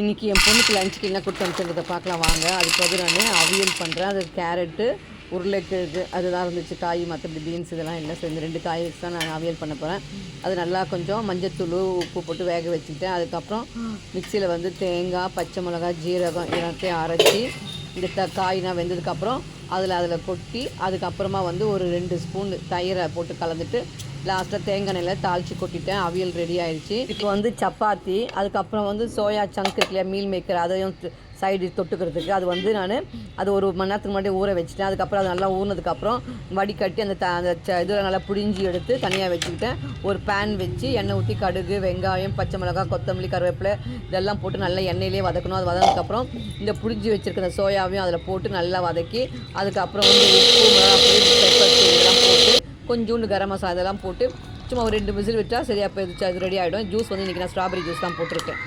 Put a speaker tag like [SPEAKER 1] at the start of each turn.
[SPEAKER 1] இன்றைக்கி என் பொண்ணுக்கு லஞ்சுக்கு என்ன கொடுத்து அனுப்பிச்சுன்றதை பார்க்கலாம் வாங்க. அதுக்கு நான் அவியல் பண்ணுறேன். அது கேரட்டு உருளைக்கிழங்கு அதுதான் இருந்துச்சு. காய் மற்றபடி பீன்ஸ் இதெல்லாம் இல்லை. சேர்ந்து 2 காய் வச்சு தான் நான் அவியல் பண்ண போகிறேன். அது நல்லா கொஞ்சம் மஞ்சத்தூள் உப்பு போட்டு வேக வச்சுக்கிட்டேன். அதுக்கப்புறம் மிக்சியில் தேங்காய் பச்சை மிளகாய் ஜீரகம் எல்லாத்தையும் அரைச்சி இந்த காய்னா வெந்ததுக்கப்புறம் அதில் கொட்டி அதுக்கப்புறமா ஒரு 2 ஸ்பூன் தயிரை போட்டு கலந்துட்டு லாஸ்ட்டாக தேங்காய் எண்ணெயில் தாளித்து கொட்டிட்டேன். அவியல் ரெடி ஆகிடுச்சு. இப்போ சப்பாத்தி அதுக்கப்புறம் சோயா சங்க் இருக்குல்லையா மீல் மேக்கர் அதையும் சைடு தொட்டுக்கிறதுக்கு அது நான் அது 1 மணி நேரத்துக்கு முன்னாடி ஊற வச்சுட்டேன். அதுக்கப்புறம் அது நல்லா ஊறினதுக்கப்புறம் வடிகட்டி அந்த இதில் நல்லா புழிஞ்சி எடுத்து தனியாக வச்சுக்கிட்டேன். ஒரு பேன் வச்சு எண்ணெய் ஊற்றி கடுகு வெங்காயம் பச்சை மிளகாய் கொத்தமல்லி கருவேப்பிலை இதெல்லாம் போட்டு நல்லா எண்ணெயிலே வதக்கணும். அது வதனதுக்கப்புறம் இந்த புழிஞ்சி வச்சுருக்கிற சோயாவையும் அதில் போட்டு நல்லா வதக்கி அதுக்கப்புறம் உப்பு மிளகாய் பெப்பர் இதெல்லாம் போட்டு கொஞ்சோண்டு கரம் மசாலா இதெல்லாம் போட்டு சும்மா ஒரு 2 விசில் விட்டால் சரியாக போயிடுச்சு. அது ரெடி ஆகிடும். ஜூஸ் இன்றைக்கி நான் ஸ்ட்ராபெரி ஜூஸ் தான் போட்டிருக்கேன்.